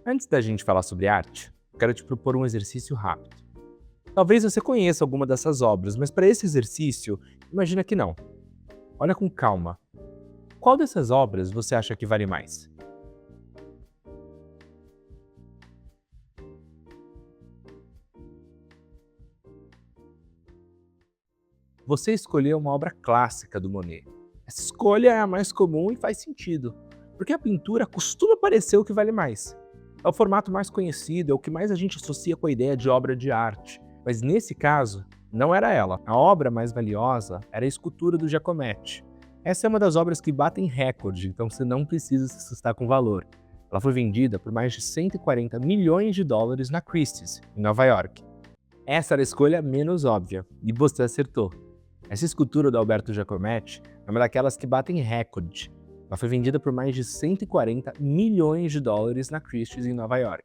Antes da gente falar sobre arte, eu quero te propor um exercício rápido. Talvez você conheça alguma dessas obras, mas para esse exercício, imagina que não. Olha com calma. Qual dessas obras você acha que vale mais? Você escolheu uma obra clássica do Monet. Essa escolha é a mais comum e faz sentido, porque a pintura costuma parecer o que vale mais. É o formato mais conhecido, é o que mais a gente associa com a ideia de obra de arte. Mas nesse caso, não era ela. A obra mais valiosa era a escultura do Giacometti. Essa é uma das obras que batem recorde, então você não precisa se assustar com o valor. Ela foi vendida por mais de 140 milhões de dólares na Christie's, em Nova York. Essa era a escolha menos óbvia, e você acertou. Essa escultura do Alberto Giacometti é uma daquelas que batem recorde. Ela foi vendida por mais de 140 milhões de dólares na Christie's em Nova York.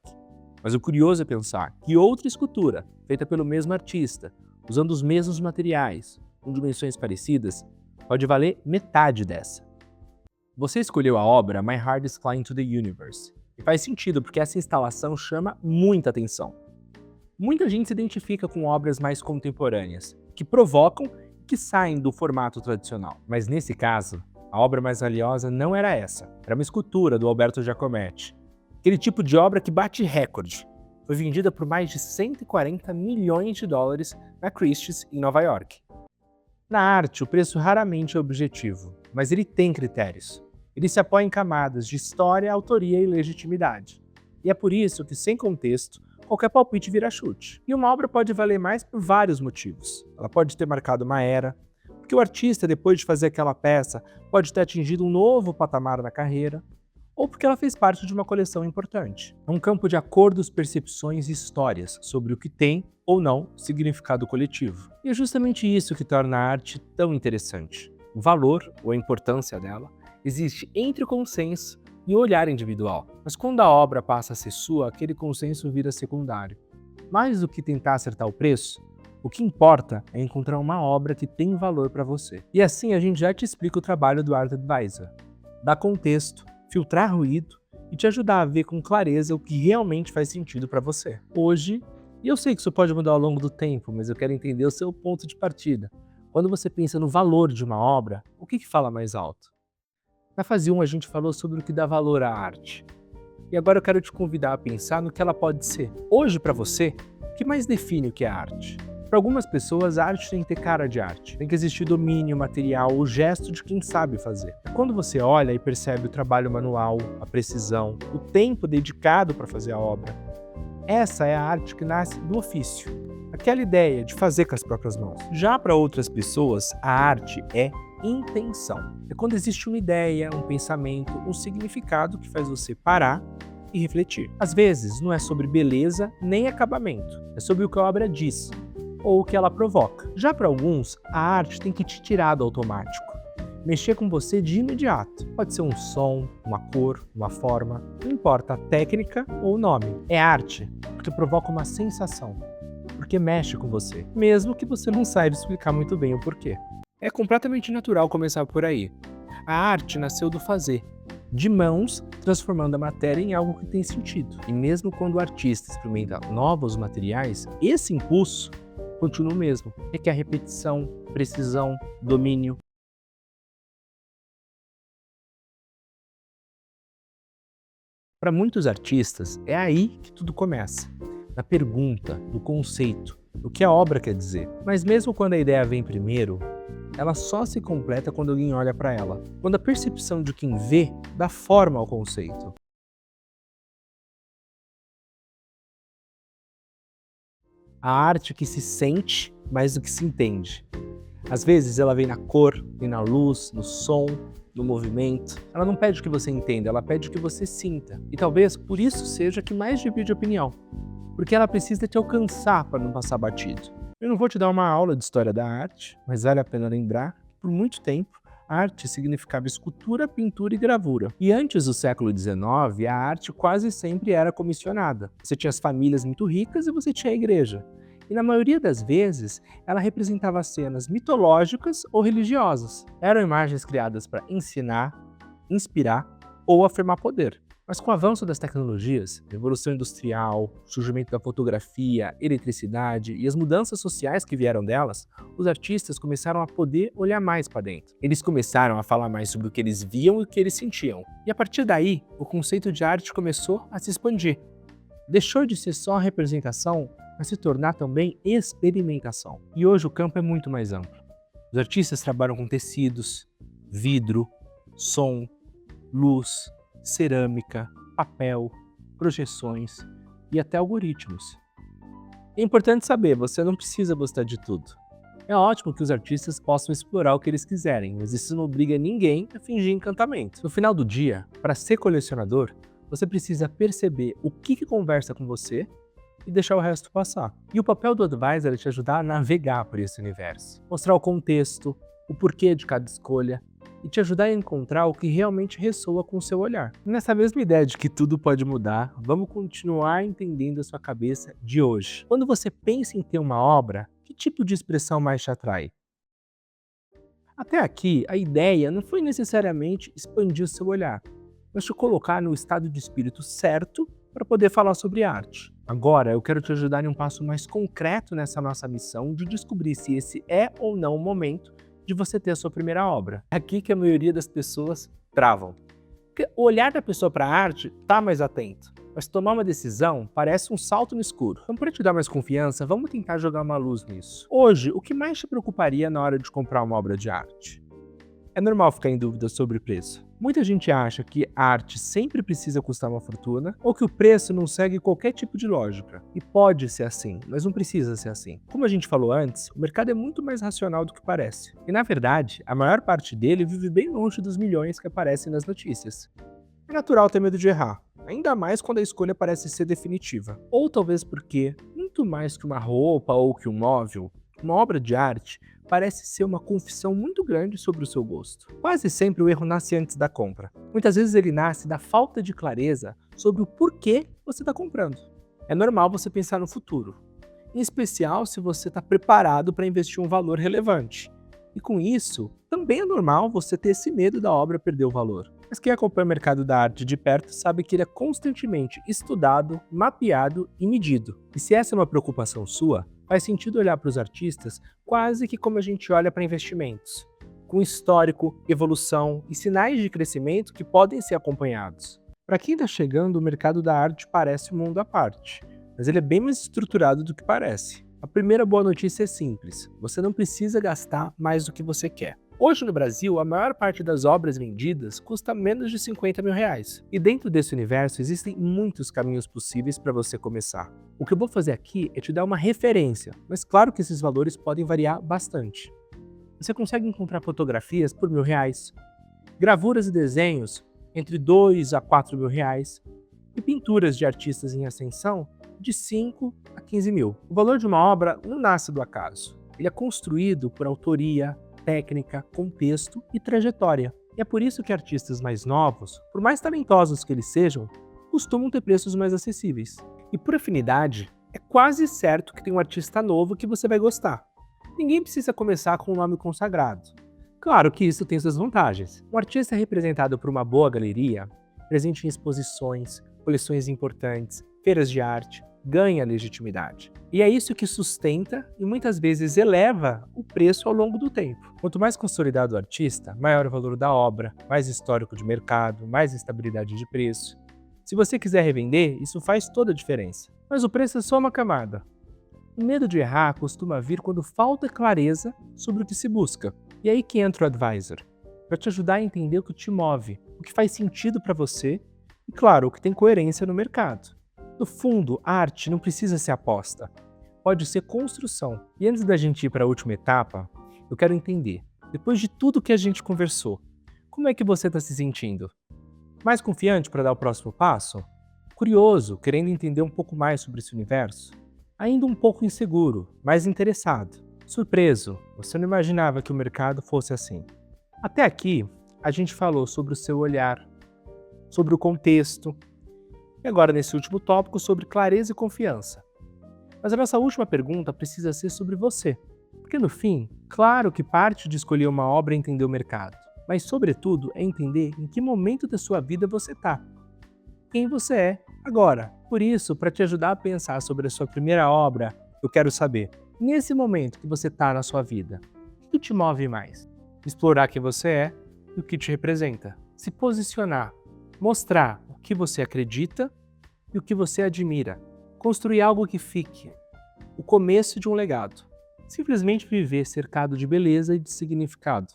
Mas o curioso é pensar que outra escultura, feita pelo mesmo artista, usando os mesmos materiais, com dimensões parecidas, pode valer metade dessa. Você escolheu a obra My Hardest Climb to the Universe, e faz sentido porque essa instalação chama muita atenção. Muita gente se identifica com obras mais contemporâneas, que provocam e que saem do formato tradicional. Mas nesse caso, a obra mais valiosa não era essa, era uma escultura do Alberto Giacometti. Aquele tipo de obra que bate recorde. Foi vendida por mais de 140 milhões de dólares na Christie's, em Nova York. Na arte, o preço raramente é objetivo, mas ele tem critérios. Ele se apoia em camadas de história, autoria e legitimidade. E é por isso que, sem contexto, qualquer palpite vira chute. E uma obra pode valer mais por vários motivos. Ela pode ter marcado uma era, porque o artista, depois de fazer aquela peça, pode ter atingido um novo patamar na carreira, ou porque ela fez parte de uma coleção importante. É um campo de acordos, percepções e histórias sobre o que tem ou não significado coletivo. E é justamente isso que torna a arte tão interessante. O valor, ou a importância dela, existe entre o consenso e o olhar individual. Mas quando a obra passa a ser sua, aquele consenso vira secundário. Mais do que tentar acertar o preço, o que importa é encontrar uma obra que tem valor para você. E assim a gente já te explica o trabalho do Art Advisor. Dá contexto, filtrar ruído e te ajudar a ver com clareza o que realmente faz sentido para você. Hoje, e eu sei que isso pode mudar ao longo do tempo, mas eu quero entender o seu ponto de partida. Quando você pensa no valor de uma obra, o que fala mais alto? Na fase 1 a gente falou sobre o que dá valor à arte. E agora eu quero te convidar a pensar no que ela pode ser. Hoje, para você, o que mais define o que é arte? Para algumas pessoas, a arte tem que ter cara de arte. Tem que existir domínio material, o gesto de quem sabe fazer. Quando você olha e percebe o trabalho manual, a precisão, o tempo dedicado para fazer a obra, essa é a arte que nasce do ofício. Aquela ideia de fazer com as próprias mãos. Já para outras pessoas, a arte é intenção. É quando existe uma ideia, um pensamento, um significado que faz você parar e refletir. Às vezes, não é sobre beleza nem acabamento, é sobre o que a obra diz ou o que ela provoca. Já para alguns, a arte tem que te tirar do automático, mexer com você de imediato. Pode ser um som, uma cor, uma forma, não importa a técnica ou o nome. É arte porque provoca uma sensação, porque mexe com você, mesmo que você não saiba explicar muito bem o porquê. É completamente natural começar por aí. A arte nasceu do fazer, de mãos transformando a matéria em algo que tem sentido. E mesmo quando o artista experimenta novos materiais, esse impulso continua o mesmo. Requer repetição, precisão, domínio. Para muitos artistas, é aí que tudo começa. Na pergunta, no conceito, no que a obra quer dizer. Mas mesmo quando a ideia vem primeiro, ela só se completa quando alguém olha para ela. Quando a percepção de quem vê dá forma ao conceito. A arte que se sente mais do que se entende. Às vezes ela vem na cor, vem na luz, no som, no movimento. Ela não pede que você entenda, ela pede que você sinta. E talvez por isso seja que mais divide opinião. Porque ela precisa te alcançar para não passar batido. Eu não vou te dar uma aula de história da arte, mas vale a pena lembrar que por muito tempo arte significava escultura, pintura e gravura. E antes do século XIX, a arte quase sempre era comissionada. Você tinha as famílias muito ricas e você tinha a igreja. E na maioria das vezes, ela representava cenas mitológicas ou religiosas. Eram imagens criadas para ensinar, inspirar ou afirmar poder. Mas com o avanço das tecnologias, revolução industrial, surgimento da fotografia, eletricidade e as mudanças sociais que vieram delas, os artistas começaram a poder olhar mais para dentro. Eles começaram a falar mais sobre o que eles viam e o que eles sentiam. E a partir daí, o conceito de arte começou a se expandir. Deixou de ser só representação, mas se tornar também experimentação. E hoje o campo é muito mais amplo. Os artistas trabalham com tecidos, vidro, som, luz, cerâmica, papel, projeções e até algoritmos. É importante saber, você não precisa gostar de tudo. É ótimo que os artistas possam explorar o que eles quiserem, mas isso não obriga ninguém a fingir encantamento. No final do dia, para ser colecionador, você precisa perceber o que conversa com você e deixar o resto passar. E o papel do advisor é te ajudar a navegar por esse universo, mostrar o contexto, o porquê de cada escolha, e te ajudar a encontrar o que realmente ressoa com o seu olhar. Nessa mesma ideia de que tudo pode mudar, vamos continuar entendendo a sua cabeça de hoje. Quando você pensa em ter uma obra, que tipo de expressão mais te atrai? Até aqui, a ideia não foi necessariamente expandir o seu olhar, mas te colocar no estado de espírito certo para poder falar sobre arte. Agora, eu quero te ajudar em um passo mais concreto nessa nossa missão de descobrir se esse é ou não o momento de você ter a sua primeira obra. É aqui que a maioria das pessoas travam. Porque o olhar da pessoa para a arte está mais atento, mas tomar uma decisão parece um salto no escuro. Então, para te dar mais confiança, vamos tentar jogar uma luz nisso. Hoje, o que mais te preocuparia na hora de comprar uma obra de arte? É normal ficar em dúvida sobre o preço. Muita gente acha que a arte sempre precisa custar uma fortuna ou que o preço não segue qualquer tipo de lógica. E pode ser assim, mas não precisa ser assim. Como a gente falou antes, o mercado é muito mais racional do que parece. E na verdade, a maior parte dele vive bem longe dos milhões que aparecem nas notícias. É natural ter medo de errar, ainda mais quando a escolha parece ser definitiva. Ou talvez porque, muito mais que uma roupa ou que um móvel, uma obra de arte parece ser uma confissão muito grande sobre o seu gosto. Quase sempre o erro nasce antes da compra. Muitas vezes ele nasce da falta de clareza sobre o porquê você está comprando. É normal você pensar no futuro, em especial se você está preparado para investir um valor relevante. E com isso, também é normal você ter esse medo da obra perder o valor. Mas quem acompanha o mercado da arte de perto sabe que ele é constantemente estudado, mapeado e medido. E se essa é uma preocupação sua, faz sentido olhar para os artistas quase que como a gente olha para investimentos, com histórico, evolução e sinais de crescimento que podem ser acompanhados. Para quem está chegando, o mercado da arte parece um mundo à parte, mas ele é bem mais estruturado do que parece. A primeira boa notícia é simples: você não precisa gastar mais do que você quer. Hoje no Brasil, a maior parte das obras vendidas custa menos de R$50 mil. E dentro desse universo existem muitos caminhos possíveis para você começar. O que eu vou fazer aqui é te dar uma referência, mas claro que esses valores podem variar bastante. Você consegue encontrar fotografias por R$1.000, gravuras e desenhos entre R$2 a R$4 mil e pinturas de artistas em ascensão de 5 a 15 mil. O valor de uma obra não nasce do acaso. Ele é construído por autoria, técnica, contexto e trajetória. E é por isso que artistas mais novos, por mais talentosos que eles sejam, costumam ter preços mais acessíveis. E por afinidade, é quase certo que tem um artista novo que você vai gostar. Ninguém precisa começar com um nome consagrado. Claro que isso tem suas vantagens. Um artista representado por uma boa galeria, presente em exposições, coleções importantes, feiras de arte, ganha legitimidade. E é isso que sustenta e muitas vezes eleva o preço ao longo do tempo. Quanto mais consolidado o artista, maior o valor da obra, mais histórico de mercado, mais estabilidade de preço. Se você quiser revender, isso faz toda a diferença. Mas o preço é só uma camada. O medo de errar costuma vir quando falta clareza sobre o que se busca. E é aí que entra o advisor, para te ajudar a entender o que te move, o que faz sentido para você e, claro, o que tem coerência no mercado. No fundo, a arte não precisa ser aposta, pode ser construção. E antes da gente ir para a última etapa, eu quero entender, depois de tudo que a gente conversou, como é que você está se sentindo? Mais confiante para dar o próximo passo? Curioso, querendo entender um pouco mais sobre esse universo? Ainda um pouco inseguro, mais interessado? Surpreso, você não imaginava que o mercado fosse assim. Até aqui, a gente falou sobre o seu olhar, sobre o contexto, e agora, nesse último tópico, sobre clareza e confiança. Mas a nossa última pergunta precisa ser sobre você. Porque no fim, claro que parte de escolher uma obra é entender o mercado, mas sobretudo é entender em que momento da sua vida você está. quem você é agora. Por isso, para te ajudar a pensar sobre a sua primeira obra, eu quero saber, nesse momento que você está na sua vida, o que te move mais? Explorar quem você é e o que te representa. Se posicionar, mostrar o que você acredita e o que você admira. Construir algo que fique. O começo de um legado. Simplesmente viver cercado de beleza e de significado.